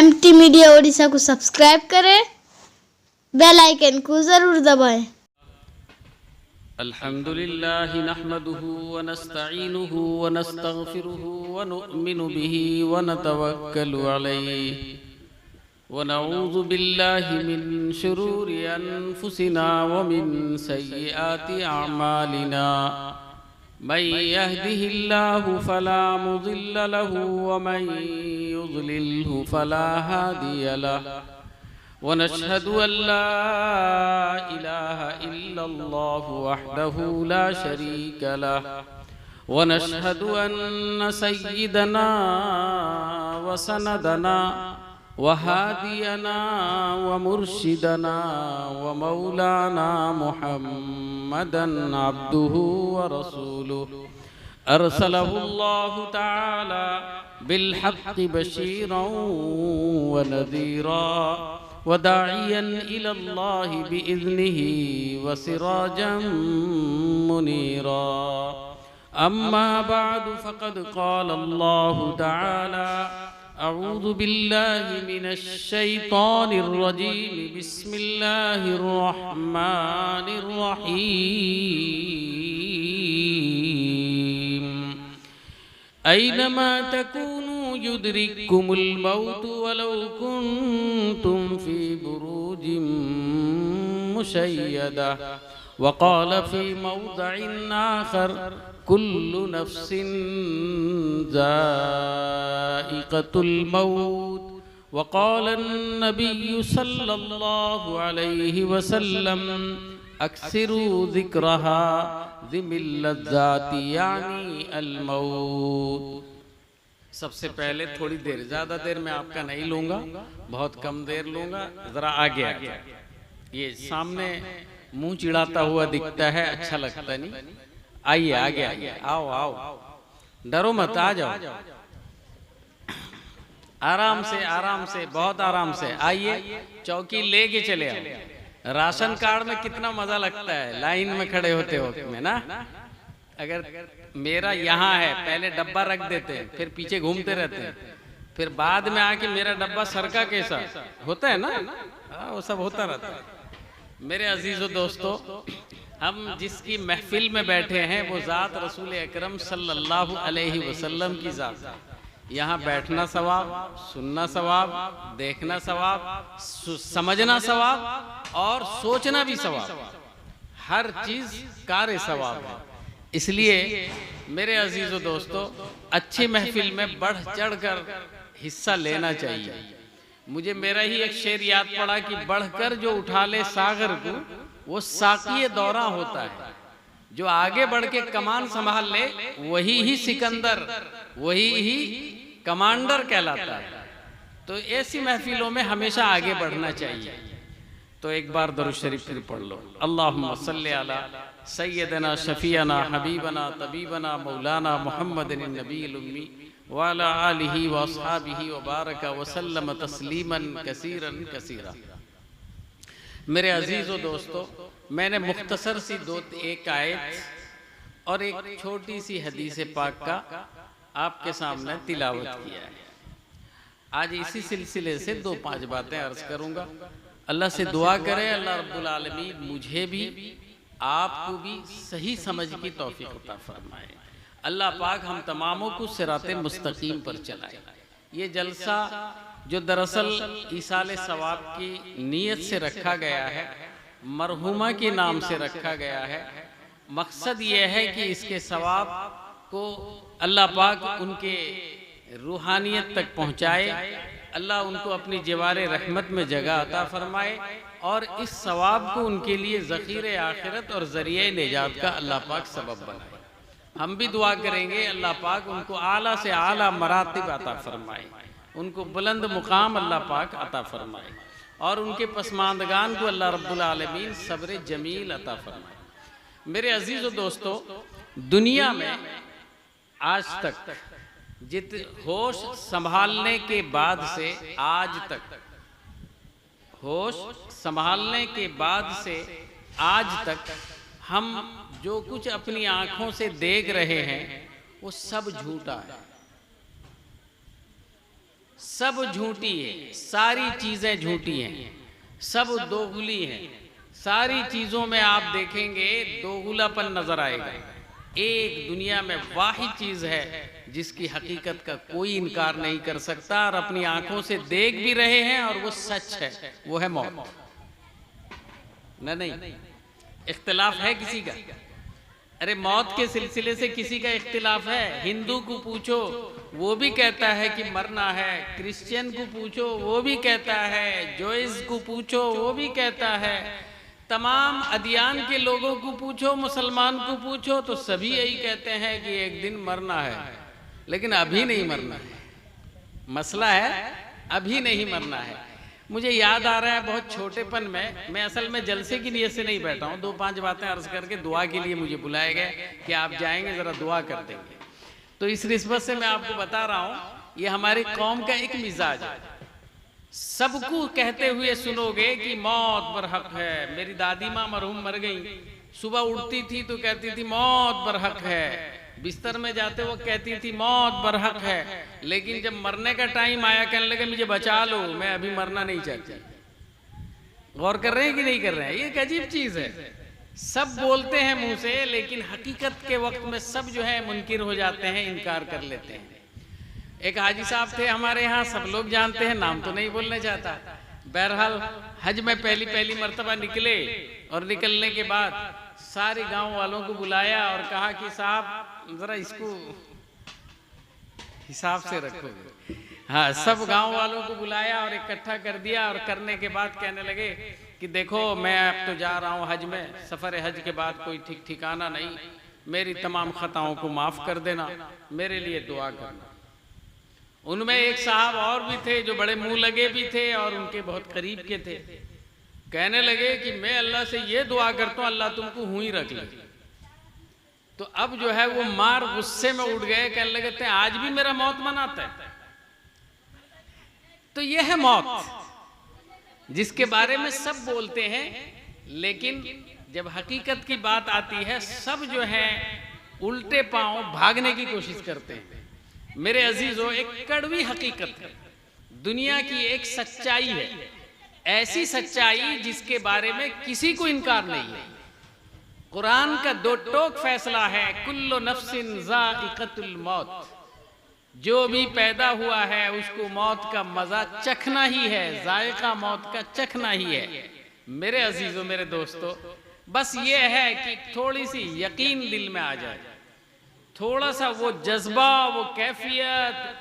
MT media Odisha को subscribe करें, bell icon को ज़रूर दबाएं। अल्हम्दुलिल्लाहि नहमदुहु व नस्तईनुहु व नस्तगफिरुहु व नु'मिनु बिही व नतवक्कलु अलैहि व नऊज़ु बिल्लाहि मिन शुरूरि अनफुसिना व मिन सय्यिआति अअमालिना। मन यहदिहिल्लाहु फला मुज़िल्ल लहु व मन युज़लिल्हु फला हादिय लहु। वनशहदु अल्ला इलाहा इल्लल्लाहु वहदहु ला शरीक लहु वनशहदु अन्न सय्यिदना व सनदना व हादियना व मुर्शिदना व मौलाना मुहम्मदन अब्दुहु व रसूलुहु अरसलहुल्लाहु तआला बिलहक्कि बशीरन व नज़ीरा वदाइयन इलल्लाहि बिइज़्निही व सिराजम मुनीरा। अम्मा बादु फ़क़द क़ाल अल्लाहु तआला अऊज़ु बिल्लाहि मिनश शैतानिर रजीम बिस्मिल्लाहिर रहमानिर रहीम। ऐनमा तकूनु युद्रिक्कुमुल मौतु वलौ कुन्तुम फी बुरूजिम मुशय्यदा। वक़ाल फी मौदिइन आखर कुल्लु नफ्सिन ज़ाइक़तुल मौत। वक़ाल अन्नबिय्यु सल्लल्लाहु अलैहि वसल्लम अक्सिरू ज़िक्रहा ज़िमिल्लज़्ज़ाति यानी अल-मौत। सबसे पहले थोड़ी देर, ज़्यादा देर मैं आपका नहीं लूँगा, बहुत कम देर लूँगा। ज़रा आगे आगे, ये सामने मुंह चिढ़ाता हुआ दिखता है, अच्छा लगता नहीं। आइए आगे आइए, आओ आओ, डरो मत, आ जाओ, आराम से बहुत आराम से आइए। चौकी लेके चले आओ। राशन कार्ड में कितना मजा लगता है लाइन में खड़े होते वक्त में ना। अगर मेरा यहाँ है, पहले डब्बा रख देते हैं, फिर पीछे घूमते रहते हैं, फिर बाद में आके मेरा डब्बा सरका कैसा होता है ना, वो सब होता रहता है। मेरे अजीज़ों दोस्तों, हम जिसकी महफिल में बैठे हैं वो ज़ात रसूल अकरम सल्लल्लाहु अलैहि वसल्लम की ज़ात। यहाँ बैठना सवाब, सुनना सवाब, देखना सवाब, समझना सवाब और सोचना भी सवाब, हर चीज़ कार्य सवाब है। इसलिए मेरे अजीज़ों दोस्तों, अच्छी महफिल में बढ़ चढ़ कर हिस्सा लेना चाहिए। मुझे मेरा ही एक शेर याद पड़ा कि बढ़कर जो उठा ले सागर को वो साक़िए दौरा होता है। जो आगे बढ़ के कमान संभाल ले वही ही सिकंदर, वही ही कमांडर कहलाता है। तो ऐसी महफिलों में हमेशा आगे बढ़ना चाहिए। तो एक बार दरूद शरीफ फिर पढ़ लो। अल्लाहुम्मा सल्ली अला सय्यदना शफीअना हबीबना तबीबना मौलाना मुहम्मदिन नबील उम्मी व अला आलिही व अस्हाबिही व बारका व सल्लम तस्लीमन कसीरन कसीरा। मेरे अजीज़ों दोस्तों, मैंने मुख्तसर सी एक आयत और एक छोटी सी हदीस पाक का आपके सामने तिलावत किया है। आज इसी सिलसिले से 2-5 बातें अर्ज करूंगा। अल्लाह से दुआ करें अल्लाह रब्बुल आलमीन मुझे भी आपको भी सही समझ की तौफीक अता फरमाए। अल्लाह पाक हम तमामों को सिराते मुस्तकीम पर चलाए। ये जलसा जो दरअसल ईसाले सवाब की नीयत से रखा गया है, मरहुमा के नाम से रखा गया है। मकसद ये है कि इसके सवाब को अल्लाह पाक उनके रूहानियत तक पहुँचाए, अल्लाह उनको अपनी जिवारे रहमत में जगह अता फरमाए और इस सवाब को उनके लिए ज़ख़ीरे आखिरत और ज़रिए निजात का अल्लाह पाक सबब बनाए। हम भी दुआ करेंगे अल्लाह पाक उनको आला से आला मरातिब अता फरमाए, उनको बुलंद मुकाम अल्लाह पाक अता फरमाए और उनके पसमानदगान को अल्लाह रब्बुल आलमीन सब्र जमील अता फरमाए। मेरे अजीज़ दोस्तों, दुनिया में आज तक होश संभालने के बाद से आज तक, होश संभालने के बाद से आज तक हम जो कुछ अपनी आँखों से देख रहे हैं वो सब झूठा है। सब झूठी है, सारी चीजें झूठी हैं, सब दोगुली हैं। सारी चीजों में आप देखेंगे दोगुलापन नजर आएगा। एक दुनिया में वाहिद चीज है जिसकी हकीकत का कोई इनकार नहीं कर सकता और अपनी आंखों से देख भी रहे हैं और वो सच है, वो है मौत। नहीं, इख्तिलाफ है किसी का? अरे मौत के सिलसिले से किसी का इख्तिलाफ है? हिंदू को पूछो वो भी कहता है कि मरना है, क्रिश्चियन को पूछो वो भी कहता है, जोइस को पूछो वो भी कहता है, तमाम अदियान के लोगों को पूछो, मुसलमान को पूछो, तो सभी यही कहते हैं कि एक दिन मरना है, लेकिन अभी नहीं मरना है। मसला है अभी नहीं मरना है। मुझे याद आ रहा है बहुत छोटेपन में, मैं असल में जलसे की नीयत से नहीं बैठा हूँ, 2-5 बातें अर्ज करके दुआ के लिए मुझे बुलाए गए कि आप जाएंगे जरा दुआ कर देंगे। तो इस निस्बत से मैं आपको बता रहा हूँ ये हमारी कौम का एक मिजाज है। सबको कहते हुए सुनोगे कि मौत बरहक है। मेरी दादी माँ मरहूम मर गई, सुबह उठती थी तो कहती थी मौत बरहक है, बिस्तर में जाते वो कहती थी मौत बरहक है, लेकिन जब मरने का टाइम आया कहने लगे मुझे बचा लो, मैं अभी मरना नहीं चाहती। गौर कर रहे हैं कि नहीं कर रहे हैं? ये एक अजीब चीज है। सब बोलते हैं मुंह से, लेकिन हकीकत के वक्त में सब जो है मुनकिर हो जाते हैं, इनकार कर लेते हैं। एक हाजी साहब थे हमारे यहाँ, सब लोग जानते हैं, नाम तो नहीं बोलना चाहता। बहरहाल हज में पहली मर्तबा निकले और निकलने के बाद सारे गांव वालों को बुलाया और कहा कि साहब जरा इसको हिसाब से रखोगे। हाँ, सब गांव वालों को बुलाया और इकट्ठा कर दिया और करने के बाद कहने लगे कि देखो मैं अब तो जा रहा हूँ हज में, सफर हज के बाद कोई ठीक ठिकाना नहीं, मेरी तमाम खताओं को माफ कर देना, मेरे लिए दुआ करना। उनमें एक साहब और भी थे जो बड़े मुंह लगे भी थे और उनके बहुत करीब के थे। कहने लगे कि मैं अल्लाह से ये दुआ करता हूँ अल्लाह तुमको हुँ ही रख ले। तो अब जो है वो मार गुस्से में उठ गए, कहने लगे थे आज भी मेरा मौत मनाता है। तो ये है मौत जिसके बारे में सब बोलते हैं, लेकिन जब हकीकत की बात आती है सब जो है उल्टे पांव भागने की कोशिश करते हैं। मेरे अजीजों, एक कड़वी हकीकत है, दुनिया की एक सच्चाई है, ऐसी सच्चाई जिसके बारे में किसी को इनकार नहीं है। कुरान का 2 टोक फैसला है, कुल्लु नफ्सिन ज़ाइक़तुल मौत, जो भी पैदा हुआ है उसको मौत का मजा चखना ही है, जायका मौत का चखना ही है। मेरे अजीजों, मेरे दोस्तों, बस ये है कि थोड़ी सी यकीन दिल में आ जाए, थोड़ा सा वो जज्बा, वो कैफियत,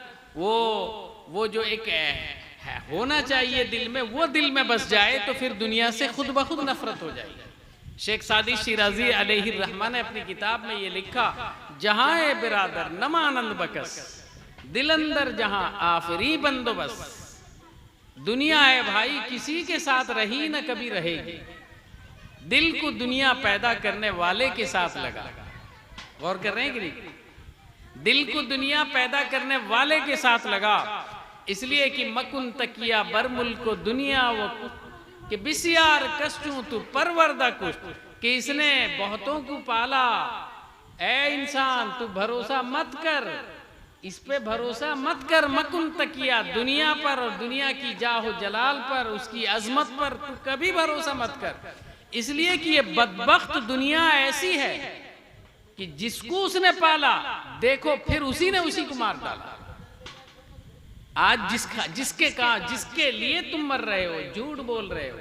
वो जो एक है होना चाहिए दिल में, वो दिल में बस जाए तो फिर दुनिया से खुद ब खुद नफरत हो जाएगी। शेख सादी शिराजी अलैहि रहमान ने अपनी किताब में ये लिखा, जहां ए बिरादर नमानंद बकस, दिल अंदर जहां आफरी बंदोबस्त। दुनिया है भाई किसी के साथ रही न कभी रहेगी, दिल को दुनिया पैदा करने वाले के साथ लगा। गौर कर रहे हैं कि नहीं? दिल को दुनिया पैदा करने वाले के साथ लगा, इसलिए कि मकुन तकिया बरमुल को दुनिया वो कि बिसियार कष्टों तू परवरदा कुछ, कि इसने बहुतों को पाला। ऐ इंसान तू भरोसा मत कर, इस पे भरोसा मत कर, मकुन तकिया दुनिया पर और दुनिया की जाहो जलाल पर, उसकी अजमत पर तू कभी भरोसा मत कर। इसलिए कि ये बदबख्त दुनिया ऐसी है कि जिसको उसने पाला देखो फिर उसी ने उसी को मार डाला। आज जिसके लिए तुम मर रहे हो, झूठ बोल रहे हो,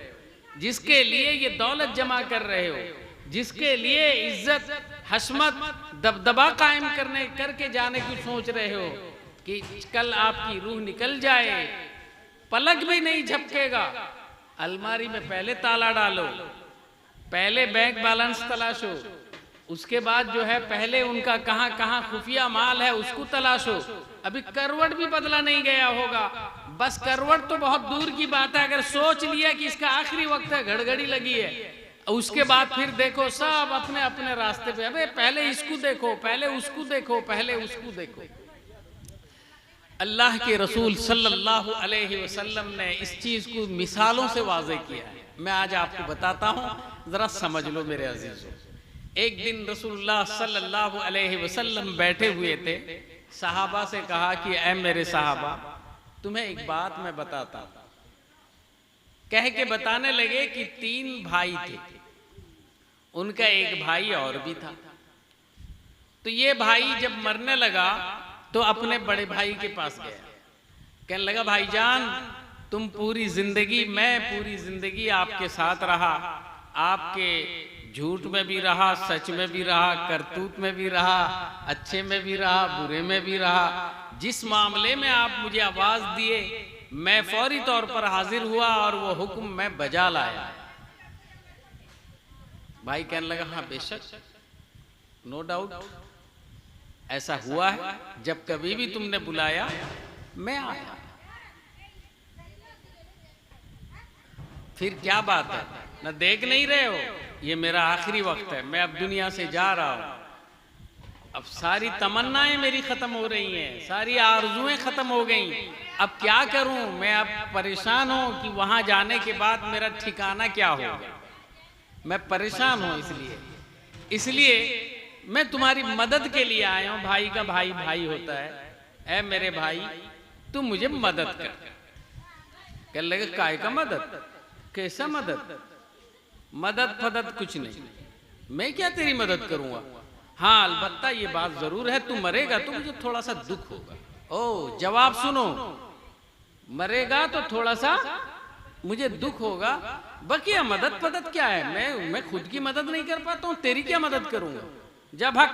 जिसके लिए ये दौलत जमा कर रहे हो, जिसके लिए इज्जत हशमत दबदबा कायम करके जाने की सोच रहे हो कि कल आपकी रूह निकल जाए, पलक भी नहीं झपकेगा, अलमारी में पहले ताला डालो, पहले बैंक बैलेंस तलाशो, उसके बाद जो है पहले उनका कहां कहां खुफिया माल है उसको तलाशो। अभी करवट भी बदला नहीं गया होगा, बस करवट तो बहुत दूर की बात है, अगर सोच लिया कि इसका आखिरी वक्त है, घड़घड़ी लगी है, उसके बाद फिर देखो सब अपने अपने रास्ते पे, अबे पहले इसको देखो, पहले उसको देखो, पहले उसको देखो। अल्लाह के रसूल सल्लल्लाहु अलैहि वसल्लम ने इस चीज को मिसालों से वाज़े किया है। मैं आज आपको बताता हूं, जरा समझ लो मेरे अजीजों। एक दिन रसूलुल्लाह सल्लल्लाहु अलैहि वसल्लम बैठे हुए थे, सहाबा से कहा कि ऐ मेरे सहाबा, तुम्हें एक बात मैं बताता हूं। कह के बताने लगे कि 3 भाई थे, उनका एक भाई और भी था। तो ये भाई जब मरने लगा तो अपने बड़े भाई के पास गया, कहने लगा भाईजान तुम पूरी जिंदगी, मैं पूरी जिंदगी आपके साथ रहा, आपके झूठ में भी रहा, सच में भी रहा, करतूत में भी रहा, अच्छे में भी रहा, बुरे में भी रहा। जिस मामले में आप मुझे आवाज दिए मैं फौरी तौर पर हाजिर हुआ और वो हुक्म मैं बजा लाया। भाई कहने लगा हाँ बेशक, नो डाउट, ऐसा हुआ है, जब कभी भी तुमने बुलाया मैं आया। फिर क्या बात है, ना देख नहीं रहे हो, ये मेरा आखिरी वक्त है, मैं अब दुनिया से जा रहा हूं, अब सारी तमन्नाएं मेरी खत्म हो रही हैं, सारी आरजुएं खत्म हो गई, अब क्या करूं मैं, अब परेशान हूं कि वहां जाने के बाद मेरा ठिकाना क्या होगा, मैं परेशान हूं। इसलिए मैं तुम्हारी मदद के लिए आया हूं। भाई का भाई भाई होता है, ऐ मेरे भाई तू मुझे मदद कर। कहने लगे काय का मदद, कैसा मदद, मदद फदद कुछ नहीं, मैं क्या तेरी मदद करूंगा, हाँ अलबत्ता ये बात जरूर है, तू मरेगा तो मुझे थोड़ा सा दुख होगा। ओ जवाब सुनो, मरेगा तो थोड़ा सा मुझे दुख होगा, बकिया मदद फदद क्या है, मैं खुद की मदद नहीं कर पाता हूं, तेरी क्या मदद करूंगा, जब हक।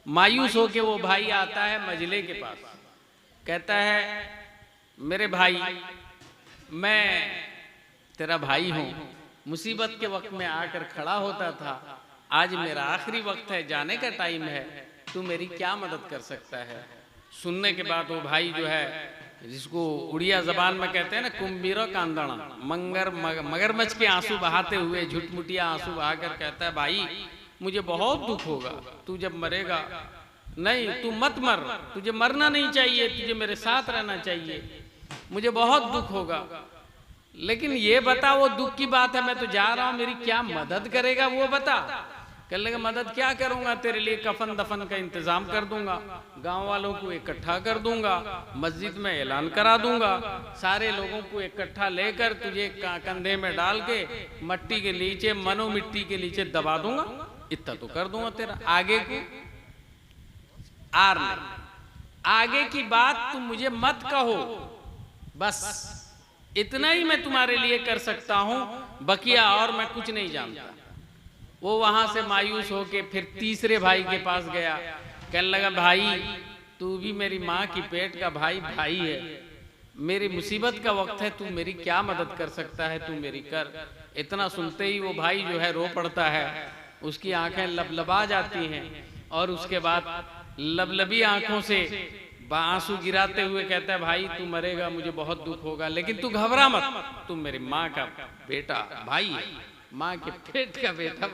मायूस होके वो भाई आता है मजले के पास, कहता है मेरे भाई मैं तेरा भाई हूं, मुसीबत के वक्त में आकर खड़ा होता था, आज मेरा आखिरी वक्त है, जाने का टाइम है, तू मेरी क्या मदद कर सकता है। सुनने के बाद वो भाई जो है, जिसको उड़िया जबान में कहते हैं ना कुंभीरो कांदना, मगरमच्छ के आंसू बहाते हुए झुटमुटिया आंसू बहाकर कहता है भाई मुझे बहुत दुख होगा, तू जब मरेगा, नहीं तू मत मर, तुझे मरना नहीं चाहिए, तुझे मेरे साथ रहना चाहिए, मुझे बहुत दुख होगा, लेकिन ये बता वो दुख की बात है, मैं तो जा रहा हूं, मेरी क्या मदद करेगा वो बता। कहने लगा मदद क्या करूंगा, तेरे लिए कफन दफन का इंतजाम कर दूंगा, गांव वालों को इकट्ठा कर दूंगा, मस्जिद में ऐलान करा दूंगा, सारे लोगों को इकट्ठा लेकर तुझे कंधे में डाल के मट्टी के नीचे, मनो मिट्टी के नीचे दबा दूंगा, इतना तो कर दूंगा तेरा, आगे को आर नहीं, आगे की बात तुम मुझे मत कहो, बस इतना ही मैं तुम्हारे लिए कर सकता हूं, बकिया और मैं कुछ नहीं जानता। वो वहां से मायूस होके फिर तीसरे भाई के पास गया, कहने लगा भाई तू भी मेरी माँ की पेट का भाई भाई है, मेरी मुसीबत का वक्त है, तू मेरी क्या मदद कर सकता है, तू मेरी कर। इतना सुनते ही वो भाई जो है रो पड़ता है, उसकी आंखें लबलबा जाती हैं और उसके बाद लबलबी आंखों से आंसू गिराते हुए कहता है भाई तू मरेगा, मुझे बहुत दुख होगा, लेकिन तू घबरा मत, तू मेरी माँ का बेटा भाई है, माँ के पेट का बेटा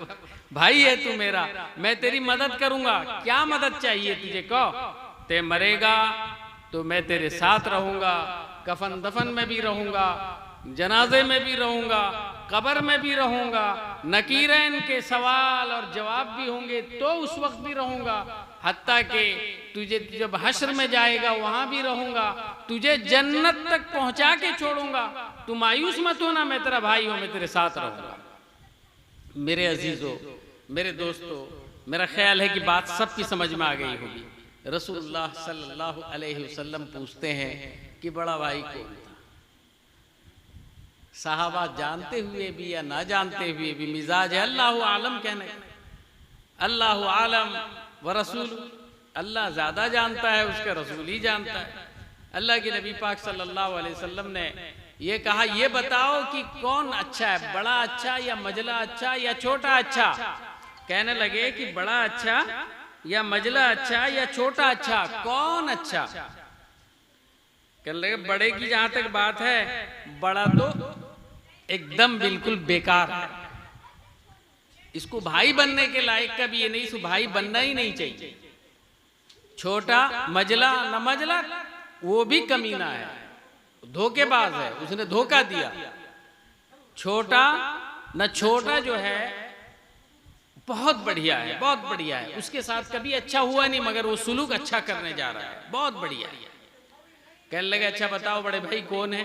भाई है तू मेरा, मैं तेरी मदद करूंगा, क्या मदद चाहिए तुझे कहो, ते मरेगा तो मैं तेरे साथ रहूंगा, कफन दफन में भी रहूंगा, जनाजे में भी रहूंगा, कब्र में भी रहूंगा, नकीरैन के सवाल और जवाब भी होंगे तो उस वक्त भी रहूंगा, हत्ता के तुझे जब हश्र में जाएगा वहां भी रहूंगा, तुझे जन्नत तक पहुंचा के छोड़ूंगा, तू मायूस मत होना, मैं तेरा भाई हूं, मैं तेरे साथ रहूंगा। मेरे अजीजों, मेरे दोस्तों, मेरा ख्याल है कि बात सबकी समझ में आ गई होगी। रसूलुल्लाह सल्लल्लाहु अलैहि वसल्लम पूछते हैं कि बड़ा भाई कौन था। साहबा जानते हुए भी या ना जानते हुए भी मिजाज है अल्लाह आलम कहने, अल्लाह आलम व रसूल, अल्लाह ज्यादा जानता है, उसका रसूल ही जानता है। अल्लाह के नबी पाक सल्लल्लाहु अलैहि वसल्लम ने ये कहा ये बताओ कि कौन अच्छा है, बड़ा अच्छा या मजला अच्छा या छोटा अच्छा। कहने लगे कि बड़ा अच्छा या मजला अच्छा या छोटा अच्छा, कौन अच्छा। कहने लगे बड़े की जहां तक बात है, बड़ा तो एकदम बिल्कुल बेकार है, इसको भाई बनने के लायक का भी ये नहीं, इसको भाई बनना ही नहीं चाहिए। छोटा मजला न मजला वो भी कमीना है, धोखेबाज है, उसने धोखा दिया। छोटा न छोटा जो है बहुत बढ़िया है, बहुत बढ़िया है, उसके साथ कभी अच्छा हुआ नहीं मगर वो सुलूक अच्छा करने जा रहा है, बहुत बढ़िया है। कहने लगे अच्छा बताओ बड़े भाई कौन है?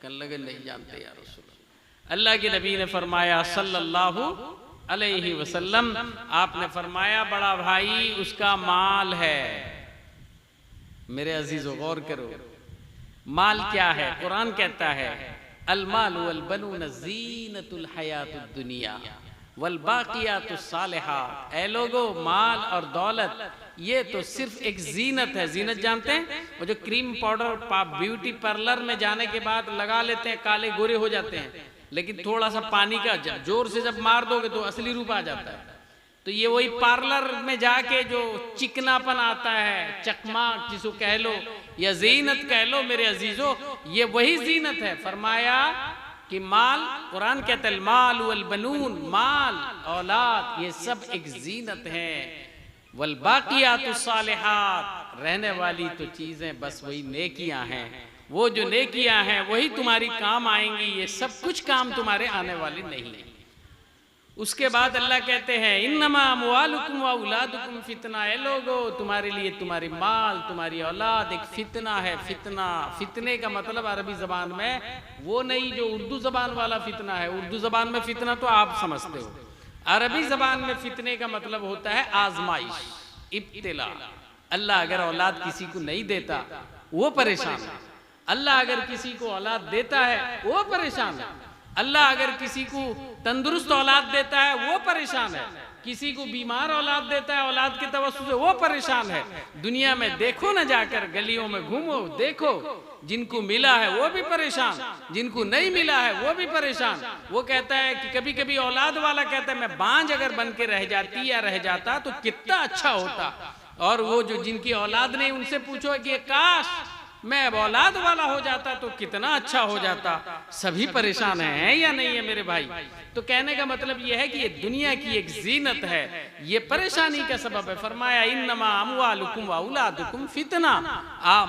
कहने लगे नहीं जानते या रसूल अल्लाह। अल्लाह के नबी ने फरमाया सल्लल्लाहु अलैहि वसल्लम, आपने फरमाया बड़ा भाई उसका माल है। मेरे अजीजों गौर करो, माल क्या है? कुरान कहता है अल माल वल बनून ज़ीनतुल हयातुद दुनिया वल बाकियातुस सालिहात। ऐ लोगो, माल और दौलत ये तो सिर्फ एक जीनत है। जीनत जानते हैं? वो जो क्रीम पाउडर ब्यूटी पार्लर में जाने के बाद लगा लेते हैं, काले गोरे हो जाते हैं, लेकिन थोड़ा सा पानी का जोर से जब मार दोगे तो असली रूप आ जाता है। तो ये वही पार्लर में जाके जो चिकनापन आता है, चकमा जिसको कह लो या जीनत कह लो, मेरे अजीजों ये वही जीनत है। फरमाया कि माल, कुरान कहता है माल वल बनून, माल औलाद ये सब एक जीनत है। वल बाकियातुस सालिहात, रहने वाली तो चीजें बस वही नेकियां हैं। वो जो नेकियां हैं वही तुम्हारी काम आएंगी, ये सब कुछ काम तुम्हारे आने वाले नहीं। उसके बाद अल्लाह कहते हैं इन्नमा अमवालुकुम व औलादुकुम फितना। है लोगो, तुम्हारे लिए तुम्हारी माल, तुम्हारी औलाद एक फितना है। फितना, फितने का मतलब अरबी जबान में वो नहीं जो उर्दू जबान वाला फितना है। उर्दू जबान में फितना तो आप समझते हो, अरबी जबान में फितने का मतलब होता है आजमाइश, इब्तिला। अल्लाह अगर औलाद किसी को नहीं देता वो परेशान है, अल्लाह अगर किसी को औलाद देता है वो परेशान है, अल्लाह अगर किसी को तंदुरुस्त औलाद देता है वो परेशान है, किसी को बीमार औलाद देता है औलाद के तवस्सुल से वो परेशान है। दुनिया में देखो ना, जाकर गलियों में घूमो देखो, जिनको मिला है वो भी परेशान, जिनको नहीं मिला है वो भी परेशान। वो कहता है कि कभी कभी औलाद वाला कहता है मैं बांझ अगर बन के रह जाती या रह जाता तो कितना अच्छा होता। और वो जो जिनकी औलाद नहीं उनसे पूछो कि काश मैं अब औलाद वाला हो जाता तो कितना अच्छा हो जाता। सभी परेशान हैं या नहीं है मेरे भाई? तो कहने का मतलब यह है कि ये दुनिया की एक जीनत है, ये परेशानी का सबब है। फरमाया इन्नमा अमवालुकुम व औलादुकुम फितना,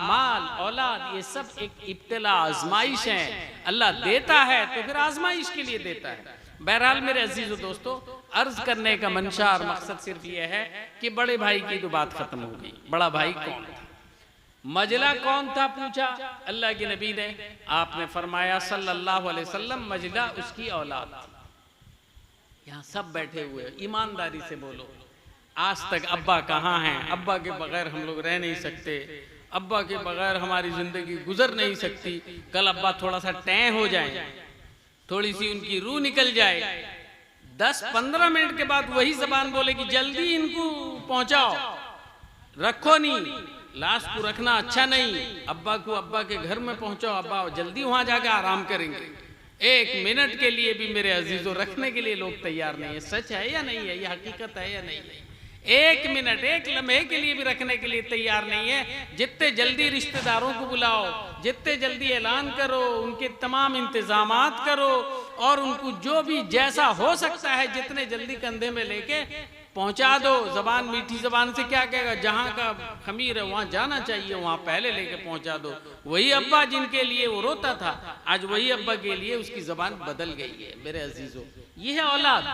माल औलाद ये सब एक इब्तिला, आजमाइश है। अल्लाह देता है तो फिर आजमाइश के लिए देता है। बहरहाल मेरे अजीजों दोस्तों, अर्ज करने का मंशा और मकसद सिर्फ ये है कि बड़े भाई की तो बात खत्म हो गई। बड़ा भाई कौन था, मजला कौन था पूछा अल्लाह के नबी ने, आपने फरमाया सल्लल्लाहु अलैहि वसल्लम मजला उसकी औलाद। यहाँ सब बैठे हुए, ईमानदारी से बोलो, आज तक अब्बा कहाँ हैं? अब्बा के बगैर हम लोग रह नहीं सकते, अब्बा के बगैर हमारी जिंदगी गुजर नहीं सकती। कल अब्बा थोड़ा सा टैं हो जाए, थोड़ी सी उनकी रूह निकल जाए, 10-15 मिनट के बाद वही जबान बोले कि जल्दी इनको पहुंचाओ, रखो नहीं, लाश को रखना अच्छा नहीं, अब्बा को अब्बा के घर में पहुंचाओ, अब्बा जल्दी वहां जाकर आराम करेंगे। 1 मिनट के लिए भी मेरे अजीजों रखने के लिए लोग तैयार नहीं है। सच है या नहीं है? ये हकीकत है या नहीं है? 1 मिनट, 1 लम्हे के लिए भी रखने के लिए तैयार नहीं है। जितने जल्दी रिश्तेदारों को बुलाओ, जितने जल्दी ऐलान करो, उनके तमाम इंतजामात करो और उनको जो भी जैसा हो सकता है जितने जल्दी कंधे में लेके पहुंचा दो। जबान मीठी जबान से क्या कहेगा, जहां का खमीर है वहां जाना चाहिए, वहां पहले लेके पहुंचा दो। वही अब्बा जिनके लिए वो रोता था, आज वही अब्बा के लिए उसकी जबान बदल गई है। मेरे अजीजों, ये है औलाद।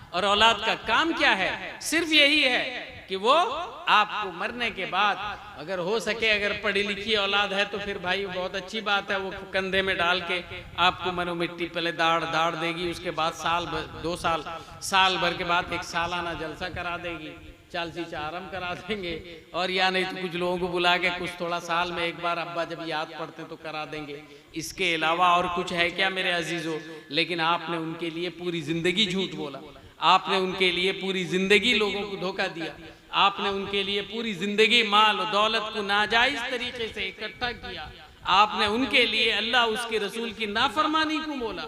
और औलाद का काम क्या है? सिर्फ यही है कि वो आपको मरने के बाद अगर हो सके, अगर पढ़ी लिखी औलाद है तो फिर भाई बहुत अच्छी बात है, वो कंधे में डाल के आपको मनो मिट्टी पहले दाड़ देगी, उसके बाद साल भर 2 साल, साल भर के बाद एक सालाना जलसा करा देगी, चालसी चारम करा देंगे। और या नहीं तो कुछ लोगों को बुला के कुछ थोड़ा साल में एक बार अब्बा जब याद पड़ते तो करा देंगे। इसके अलावा और कुछ है क्या मेरे अजीजों? लेकिन आपने उनके लिए पूरी जिंदगी झूठ बोला, आपने उनके लिए पूरी जिंदगी लोगों को धोखा दिया, आपने उनके लिए पूरी जिंदगी माल और दौलत को नाजायज तरीके से इकट्ठा किया, आपने उनके लिए अल्लाह उसके रसूल की नाफरमानी को बोला,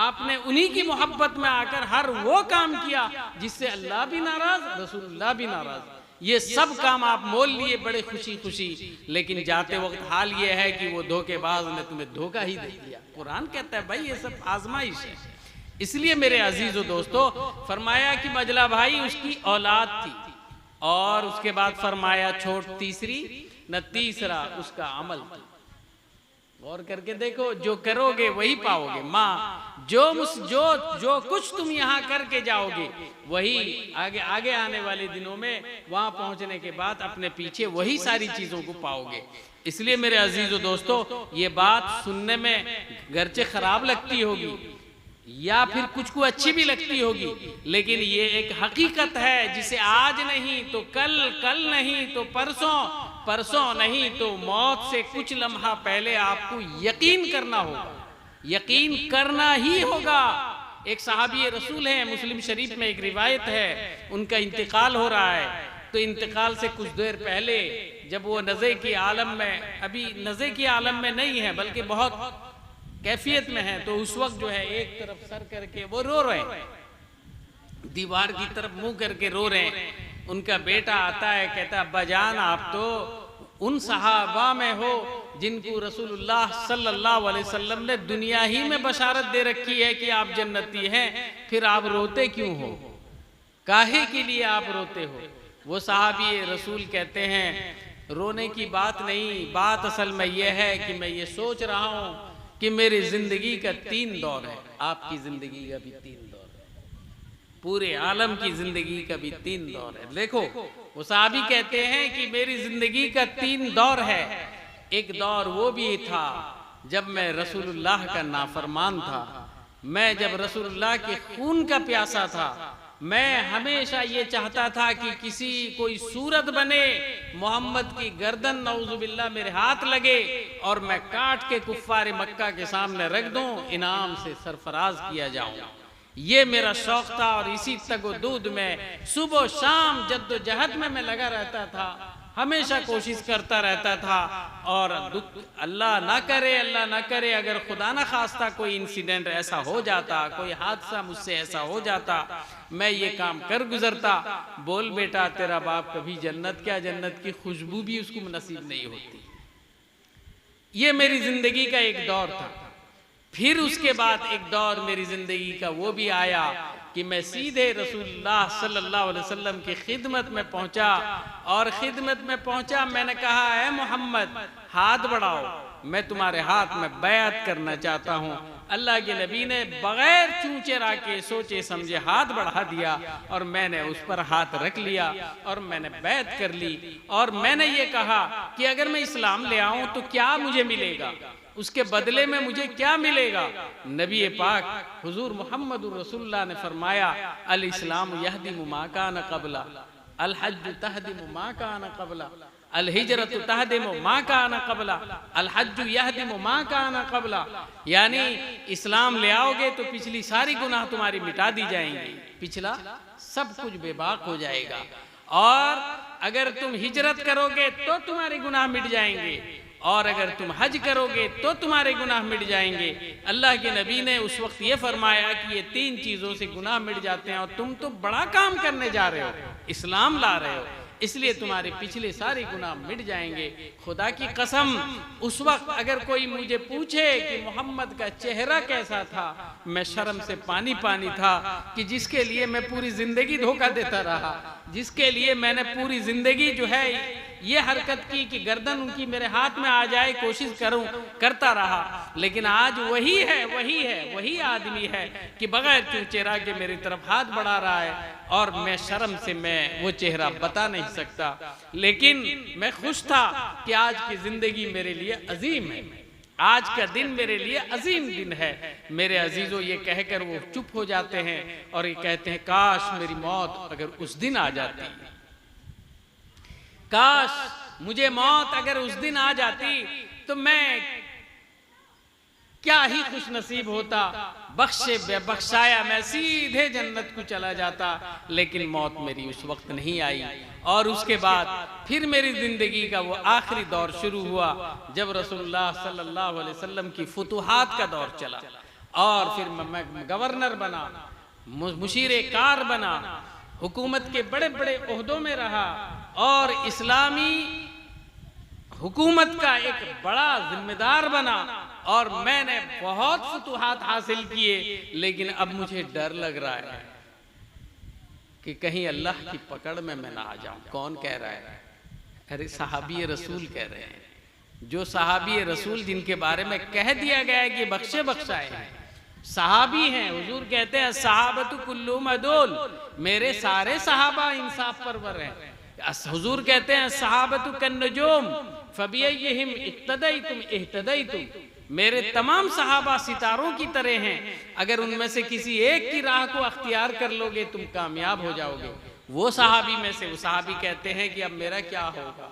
आपने उन्हीं की मोहब्बत में आकर हर वो काम किया जिससे अल्लाह भी नाराज, रसूलुल्लाह भी नाराज। ये सब काम आप मोल लिए बड़े खुशी खुशी, लेकिन जाते वक्त हाल ये है कि वो धोखेबाज ने तुम्हें धोखा ही दे दिया। कुरान कहता है भाई ये सब आजमाइश है। इसलिए मेरे अजीजों दोस्तों, फरमाया कि मजला भाई उसकी औलाद थी, और उसके बाद फरमाया छोट तीसरी न तीसरा उसका अमल था। गौर करके देखो, जो करोगे वही पाओगे। माँ जो कुछ तुम यहाँ करके जाओगे वही आगे आने वाले दिनों में वहां पहुंचने के बाद अपने पीछे वही सारी चीजों को पाओगे। इसलिए मेरे अजीजों दोस्तों, ये बात सुनने में गरचे खराब लगती होगी या फिर कुछ को अच्छी भी लगती होगी, लेकिन ये एक हकीकत है जिसे आज नहीं तो कल, कल नहीं तो परसों, परसों नहीं तो मौत से कुछ लम्हा पहले आपको यकीन करना होगा, यकीन करना ही होगा। एक सहाबी रसूल है, मुस्लिम शरीफ में एक रिवायत है, उनका इंतकाल हो रहा है। तो इंतकाल से कुछ देर पहले जब वो नज़े की आलम में, अभी नज़े की आलम में नहीं है बल्कि बहुत कैफियत में है, तो उस वक्त जो है एक तरफ सर करके वो रो रहे हैं, दीवार की तरफ मुंह करके रो रहे हैं। उनका बेटा आता है, कहता है अब्बा जान आप तो उन सहाबा में हो जिनको रसूलुल्लाह सल्लल्लाहु अलैहि वसल्लम ने दुनिया ही में बशारत दे रखी है कि आप जन्नती हैं, फिर आप रोते क्यों हो, काहे के लिए आप रोते हो? वो सहाबी रसूल कहते हैं रोने की बात नहीं, बात असल में यह है कि मैं ये सोच रहा हूँ कि मेरी जिंदगी का 3 दौर है, आपकी जिंदगी का भी 3 दौर है, पूरे आलम की जिंदगी का भी 3 दौर है। देखो वो सहाबी कहते हैं कि मेरी जिंदगी का 3 दौर है। एक दौर वो भी था जब मैं रसूलुल्लाह का नाफरमान था, मैं जब रसूलुल्लाह के खून का प्यासा था, मैं हमेशा ये चाहता था कि किसी कोई सूरत बने, मोहम्मद की गर्दन नऊजुबिल्लाह मेरे हाथ लगे और मैं काट के कुफ्फार मक्का के सामने रख दूं, इनाम से सरफराज किया जाऊं। ये मेरा शौक था और इसी तगोदूद में सुबह शाम जद्दोजहद में मैं लगा रहता था, हमेशा कोशिश करता रहता था। और दुख अल्लाह ना करे, अल्लाह ना करे, अगर खुदा ना खास्ता कोई इंसिडेंट ऐसा हो जाता, कोई हादसा मुझसे ऐसा हो जाता, मैं ये काम कर गुजरता। बोल बेटा तेरा बाप कभी जन्नत क्या, जन्नत की खुशबू भी उसको नसीब नहीं होती। ये मेरी जिंदगी का एक दौर था। फिर उसके बाद एक दौर मेरी जिंदगी का वो भी आया कि मैं सीधे रसूलुल्लाह सल्लल्लाहु अलैहि वसल्लम की खिदमत में पहुंचा। और खिदमत में पहुंचा, मैंने कहा है मोहम्मद हाथ बढ़ाओ, मैं तुम्हारे हाथ में बैत करना चाहता हूं। अल्लाह के नबी ने बगैर चूचेरा के सोचे समझे हाथ बढ़ा दिया और मैंने उस पर हाथ रख लिया और मैंने बैत कर ली। और मैंने ये कहा कि अगर मैं इस्लाम ले आऊं तो क्या मुझे मिलेगा, उसके बदले में मुझे क्या मिलेगा? नबी पाक हुजूर मोहम्मदुर रसूलुल्लाह ने फरमाया अल इस्लाम यहदिमु मा कान क़ब्ला, अल हज्ज तहदिमु मा कान क़ब्ला, अल हिजरतु तहदिमु मा कान क़ब्ला, अल हज्ज यहदिमु मा कान क़ब्ला। यानी इस्लाम ले आओगे तो पिछली सारी गुनाह तुम्हारी मिटा दी जाएंगी, पिछला सब कुछ बेबाक हो जाएगा। और अगर तुम हिजरत करोगे तो तुम्हारे गुनाह मिट जाएंगे, और अगर तुम हज करोगे तो तुम्हारे गुनाह मिट जाएंगे। अल्लाह के नबी ने उस वक्त ये फरमाया कि ये 3 चीज़ों से गुनाह मिट जाते हैं, और तुम तो बड़ा काम करने जा रहे हो, इस्लाम ला रहे हो, इसलिए तुम्हारे पिछले सारे गुनाह मिट जाएंगे। खुदा की कसम उस वक्त अगर कोई मुझे पूछे कि मोहम्मद का चेहरा कैसा था, मैं शर्म से पानी पानी था कि जिसके लिए मैं पूरी जिंदगी धोखा देता रहा, जिसके लिए मैंने पूरी जिंदगी जो है ये हरकत की कि गर्दन उनकी मेरे हाथ में आ जाए, कोशिश करूं, करता रहा। लेकिन आज वही आदमी है कि बगैर चेहरा के मेरी तरफ हाथ बढ़ा रहा है, और मैं शर्म से मैं वो चेहरा बता नहीं सकता। लेकिन मैं खुश था कि आज की जिंदगी मेरे लिए अजीम है, आज का दिन मेरे लिए अजीम दिन है। मेरे अजीजों ये कहकर वो चुप हो जाते हैं और ये कहते हैं काश मेरी मौत अगर उस दिन आ जाती, काश मुझे मौत अगर उस दिन आ जाती तो मैं क्या ही खुश नसीब होता, बख्शाया मैं सीधे जन्नत को चला जाता। लेकिन मौत मेरी उस वक्त नहीं आई। और उसके बाद फिर मेरी जिंदगी का वो आखिरी दौर शुरू हुआ जब रसूलुल्लाह सल्लल्लाहु अलैहि वसल्लम की फुतुहात का दौर चला, और फिर मैं गवर्नर बना, मुशीर कार बना, हुकूमत के बड़े बड़े ओहदों में रहा, और इस्लामी हुकूमत का एक बड़ा जिम्मेदार बना, और मैंने बहुत फुतुहात हासिल किए। लेकिन अब मुझे डर लग रहा है कि कहीं अल्लाह की पकड़ में मैं ना आ जाऊं। कौन कह रहा है? अरे सहाबी रसूल कह रहे हैं, जो सहाबी रसूल जिनके बारे में कह दिया गया है कि बख्शे बख्शाए हैं, सहाबी हैं। हुजूर कहते हैं सहाबतु कुल्लुहुम अदूल, मेरे सारे सहाबा इंसाफ परवर हैं। हुजूर कहते हैं सहाबतु कन्नुजूम, फबिय्यिहिम इक्तदैतुम इह्तदैतुम, मेरे तमाम सहाबा सितारों की तरह हैं, अगर उनमें से किसी एक की राह को अख्तियार कर लोगे तुम कामयाब हो जाओगे। वो सहाबी में से वो सहाबी कहते हैं कि अब मेरा क्या होगा,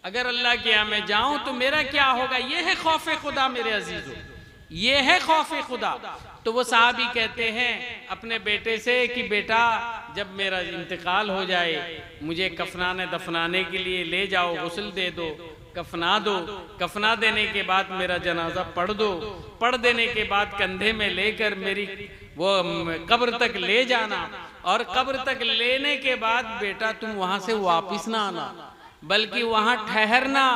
अगर अल्लाह के यहाँ मैं जाऊं तो मेरा क्या होगा। ये है खौफ खुदा मेरे अजीजों, ये है खौफ खुदा। तो वो सहाबी कहते हैं अपने बेटे से कि बेटा जब मेरा इंतकाल हो जाए मुझे कफनाने दफनाने के लिए ले जाओ, गुस्ल दे दो, कफना दो, कफना देने के बाद मेरा जनाजा पढ़ दो, पढ़ देने के बाद कंधे में लेकर मेरी वो कब्र तक ले जाना, और कब्र तक लेने के बाद बेटा तुम वहां से वापिस ना आना, बल्कि वहां ठहरना,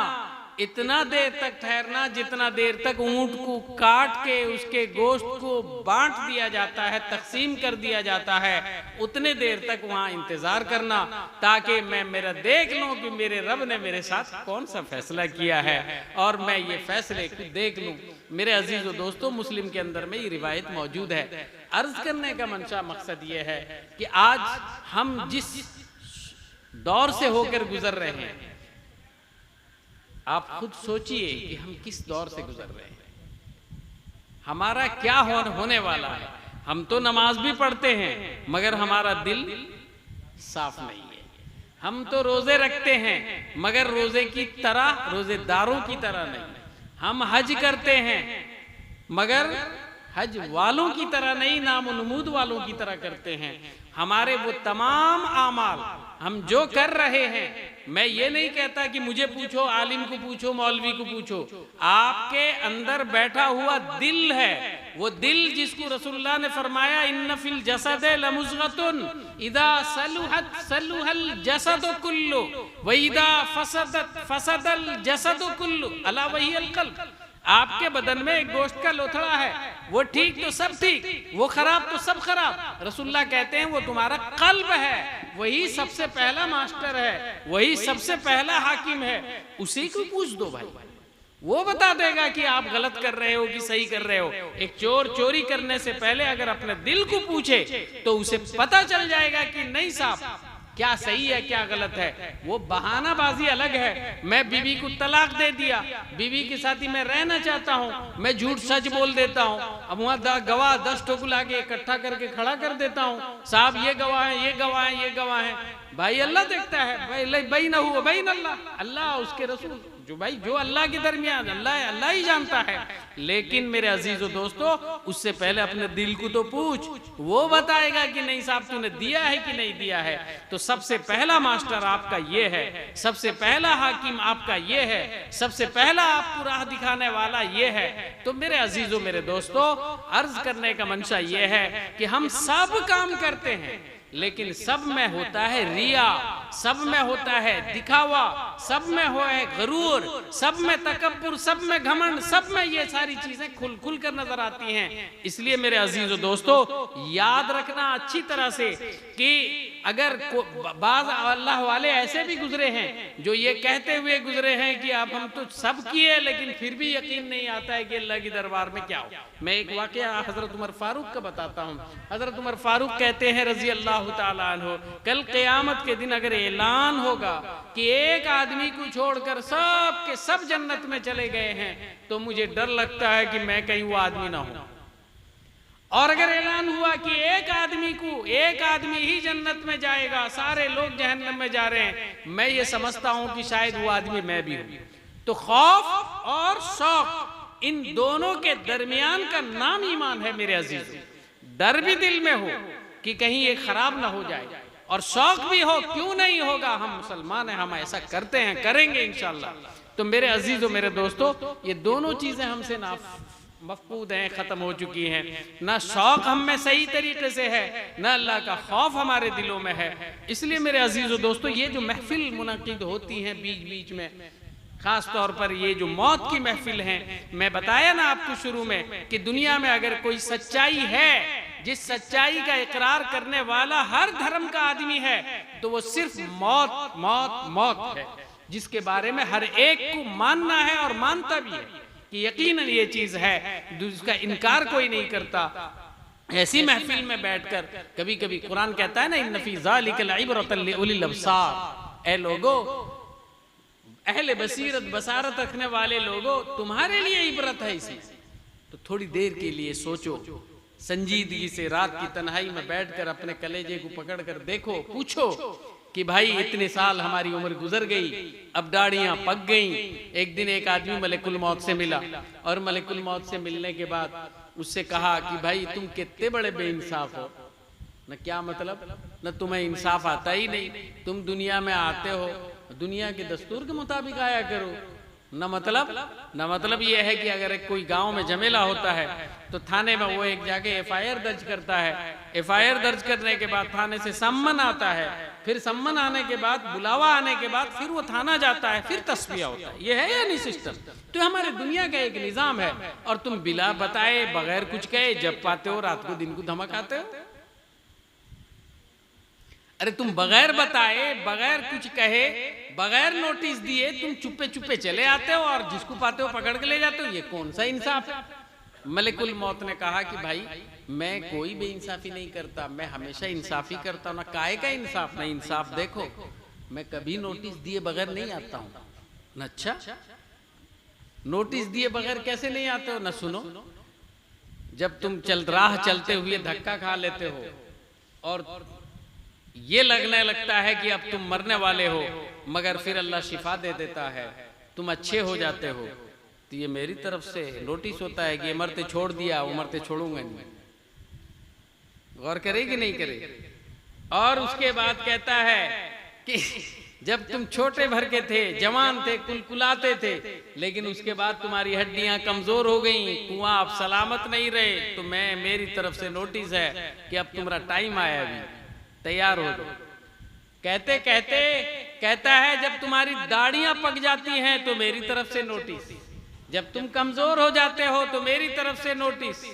इतना देर तक ठहरना जितना देर तक ऊंट को काट के उसके गोश्त को बांट दिया जाता है, तकसीम कर दिया जाता है, उतने देर तक वहां इंतजार करना, ताकि मैं मेरा देख लूं कि मेरे रब ने मेरे साथ कौन सा फैसला किया है और मैं ये फैसले को देख लूं। मेरे अजीजों दोस्तों, मुस्लिम के अंदर में ये रिवायत मौजूद है। अर्ज करने का मंशा मकसद ये है कि आज हम जिस दौर से होकर गुजर रहे हैं, आप खुद सोचिए कि हम किस दौर से गुजर रहे हैं, हमारा क्या होने वाला है। हम तो नमाज भी पढ़ते हैं मगर हमारा दिल साफ नहीं है, हम तो रोजे रखते हैं मगर रोजे की तरह, रोजेदारों की तरह नहीं, हम हज करते हैं मगर हज वालों की तरह नहीं, नाम नमूद वालों की तरह करते हैं। हमारे वो तमाम आमाल हम जो कर रहे हैं, मैं ये नहीं कहता कि मुझे पूछो, आलिम को पूछो, मौलवी को पूछो, आपके अंदर बैठा हुआ दिल है, वो दिल जिसको रसूलुल्लाह ने फरमाया इन्न फिल जसद लमुज़गतुन इदा सलुहत सलुहल जसदु कुल्लु व इदा फसदत फसदल जसदु कुल्लु अला वहियल क़ल्ब। आपके बदन में एक गोश्त का लोथड़ा है, वो ठीक तो सब ठीक, वो खराब तो सब खराब। रसूलुल्लाह कहते हैं वो तुम्हारा कल्ब है, वही सबसे पहला मास्टर है, वही सबसे पहला हाकिम है, उसी को पूछ दो भाई, वो बता देगा कि आप गलत कर रहे हो कि सही कर रहे हो। एक चोर चोरी करने से पहले अगर अपने दिल को पूछे तो उसे पता चल जाएगा कि नहीं साहब क्या सही है क्या गलत है। वो बहानाबाजी अलग है, मैं बीवी को तलाक दे दिया, बीवी के साथ ही मैं रहना चाहता हूँ, मैं झूठ सच बोल देता हूँ, अब वहाँ गवाह 10 टोकू लाके इकट्ठा करके खड़ा कर देता हूँ, साहब ये गवाह है, ये गवाह है, ये गवाह है। भाई अल्लाह देखता है, भाई भाई ना हुआ भाई अल्लाह, अल्लाह उसके रसूल, जो भाई जो अल्लाह के दरमियान अल्लाह ही जानता है। लेकिन मेरे अजीजों दोस्तों, उससे पहले अपने दिल को तो पूछ, वो बताएगा कि नहीं साहब तूने दिया है कि नहीं दिया है। तो सबसे पहला मास्टर आपका ये है, सबसे पहला हाकिम आपका ये है, सबसे पहला आपको राह दिखाने वाला ये है। तो मेरे अजीजों मेरे दोस्तों, अर्ज करने का मंशा ये है कि हम सब काम करते हैं लेकिन सब में होता है रिया, सब में होता है दिखावा, सब में हो है गरूर, सब में तकब्बुर, सब में घमंड, सब में ये सारी चीजें खुल खुल कर नजर आती हैं। इसलिए मेरे अजीजों दोस्तों, याद रखना अच्छी तरह से कि अगर बाज अल्लाह वाले ऐसे भी गुजरे हैं जो ये कहते हुए गुजरे हैं कि अब हम तो सब किए लेकिन फिर भी यकीन नहीं आता है कि अल्लाह के दरबार में क्या हो। मैं एक वाकया हजरत उमर फारूक का बताता हूँ। हजरत उमर फारूक कहते हैं रजी अल्लाह ताला अन्हु, कल क़यामत के दिन अगर ऐलान होगा कि एक आदमी को छोड़कर सब के सब जन्नत में चले गए हैं तो मुझे डर लगता है कि मैं कहीं वो आदमी ना हूं। और अगर ऐलान हुआ कि एक आदमी ही जन्नत में जाएगा, सारे लोग जहन्नम में जा रहे हैं, मैं ये समझता हूं कि शायद वो आदमी मैं भी हूं। तो खौफ और शौक, इन दोनों के दरमियान का नाम ईमान है मेरे अजीज। डर भी दिल में हो कि कहीं ये खराब ना हो जाए, और शौक भी हो, क्यों नहीं होगा, हम मुसलमान हैं, हम ऐसा करते हैं, करेंगे इंशाल्लाह। तो मेरे अजीजों मेरे दोस्तों, ये दोनों चीजें हमसे ना मफकूद हैं, खत्म हो चुकी हैं। ना शौक हम में सही तरीके से है, ना अल्लाह का खौफ हमारे दिलों में है। इसलिए मेरे अजीजों दोस्तों, ये जो महफिल मुनक़िद होती हैं बीच बीच में, खास तौर पर ये जो मौत की महफिल है, मैं बताया ना आपको शुरू में कि दुनिया में अगर कोई सच्चाई है, जिस सच्चाई का इकरार करने वाला हर धर्म का आदमी है, तो वो सिर्फ मौत मौत मौत है, जिसके बारे में हर एक को मानना है और मानता भी है कि यकीनन ये चीज है, जिसका इनकार कोई नहीं करता। ऐसी महफिल में बैठकर कभी कभी कुरान कहता है ना, इन्न फी ज़ालिका लइब्रतन लिउलिल अब्सार, ऐ लोगो, अहले बसीरत बसारत रखने वाले लोगों, तुम्हारे लिए इबरत है इसमें। तो थोड़ी देर के लिए सोचो, संजीदगी से रात की तन्हाई में बैठकर अपने कलेजे को पकड़ कर देखो, पूछो कि भाई इतने साल हमारी उम्र गुजर गई, अब दाढ़ियां पक गईं। एक दिन एक आदमी मलिकुल मौत से मिला और मलिकुल मौत से मिलने के बाद उससे कहा कि भाई तुम कितने बड़े बेइंसाफ हो, न क्या मतलब, न तुम्हें इंसाफ आता ही नहीं, तुम दुनिया में आते हो दुनिया के दस्तूर के मुताबिक आया करो, न मतलब ये है कि अगर कोई गांव में झमेला होता है तो थाने में वो एक जाके एफआईआर दर्ज करता है, एफआईआर दर्ज करने के बाद थाने से सम्मन आता है, फिर सम्मन आने के बाद बुलावा आने के बाद फिर वो थाना जाता है, फिर तस्फिया होता है। ये है या नहीं सिस्टम? तो हमारे दुनिया का एक निजाम है और तुम बिला बताए बगैर कुछ कहे जब पाते हो रात को दिन को धमकाते हो। अरे तुम बगैर बताए बगैर कुछ कहे बगैर नोटिस दिए तुम चुप्पे चुप्पे चले आते हो और जिसको पाते हो पकड़ के ले जाते हो, ये कौन सा इंसाफ है? मलिकुल मौत ने कहा कि भाई मैं कोई बेइंसाफी नहीं करता, मैं हमेशा इंसाफी करता हूँ। ना काहे का इंसाफ, ना इंसाफ देखो, मैं कभी नोटिस दिए बगैर नहीं आता हूँ न। अच्छा, नोटिस दिए बगैर कैसे नहीं आते हो? न सुनो, जब तुम राह चलते हुए धक्का खा लेते हो और ये लगने लगता है कि अब तुम मरने वाले हो, मगर फिर अल्लाह शिफा दे देता है, तुम अच्छे हो जाते हो, तो ये मेरी तरफ से नोटिस होता है कि ये मरते छोड़ दिया, वो मरते छोड़ूंगा नहीं। गौर करे कि नहीं करे? और उसके बाद कहता है कि जब तुम छोटे भर के थे, जवान थे, कुलकुलाते थे, लेकिन उसके बाद तुम्हारी हड्डियां कमजोर हो गई, कुआं आप सलामत नहीं रहे, तो मेरी तरफ से नोटिस है कि अब तुम्हारा टाइम आया, अभी तैयार हो जाओ। कहते कहते कहता है जब तुम्हारी दाढ़ियां पक जाती हैं तो मेरी तरफ से नोटिस, जब तुम कमजोर हो जाते हो तो मेरी तरफ से नोटिस,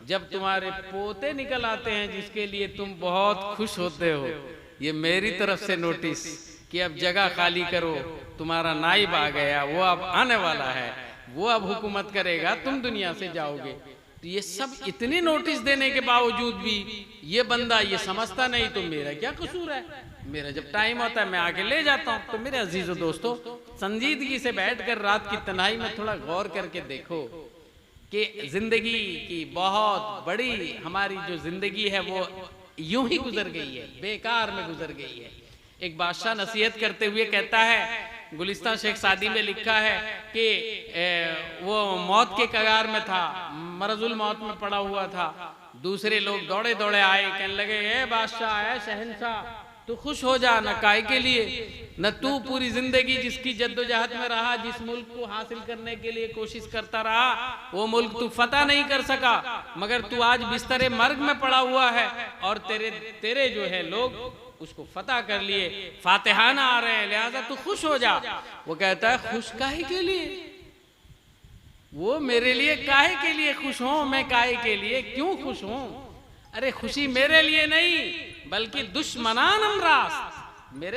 जब तुम्हारे पोते निकल आते हैं जिसके लिए तुम बहुत खुश होते हो, ये मेरी तरफ से नोटिस कि अब जगह खाली करो, तुम्हारा नाइब आ गया, वो अब आने वाला है, वो अब हुकूमत करेगा, तुम दुनिया से जाओगे। तो ये सब इतने नोटिस देने के बावजूद भी ये बंदा ये समझता नहीं, तो मेरा क्या कसूर है, मेरा जब टाइम होता है मैं आके ले जाता हूँ। तो मेरे अजीजों दोस्तों, संजीदगी से बैठकर रात की तन्हाई में थोड़ा गौर करके देखो कि जिंदगी की बहुत बड़ी हमारी जो जिंदगी है वो यूं ही गुजर गई है, बेकार में गुजर गई है। एक बादशाह नसीहत करते हुए कहता है, गुलिस्तान शेख सादी में लिखा है कि वो मौत के कगार में था, मरजुल मौत में पड़ा हुआ था, दूसरे लोग दौड़े दौड़े आए, कहने लगे ए बादशाह है शहंशाह, तू खुश हो जा, न काय के लिए, न तू पूरी जिंदगी जिसकी जद्दोजहद में रहा, जिस मुल्क को हासिल करने के लिए कोशिश करता रहा, वो मुल्क तू फतह नहीं कर सका, मगर तू आज बिस्तरे मर्ग में पड़ा हुआ है और तेरे जो है लोग उसको फतह कर लिए, फातिहाना आ रहे हैं, लिहाजा तू खुश हो जा। वो कहता है खुश काहे के लिए, वो मेरे लिए काहे के लिए खुश हो, मैं काहे के लिए क्यों खुश हूं? अरे खुशी मेरे लिए नहीं बल्कि दुश्मनान अमरास, मेरे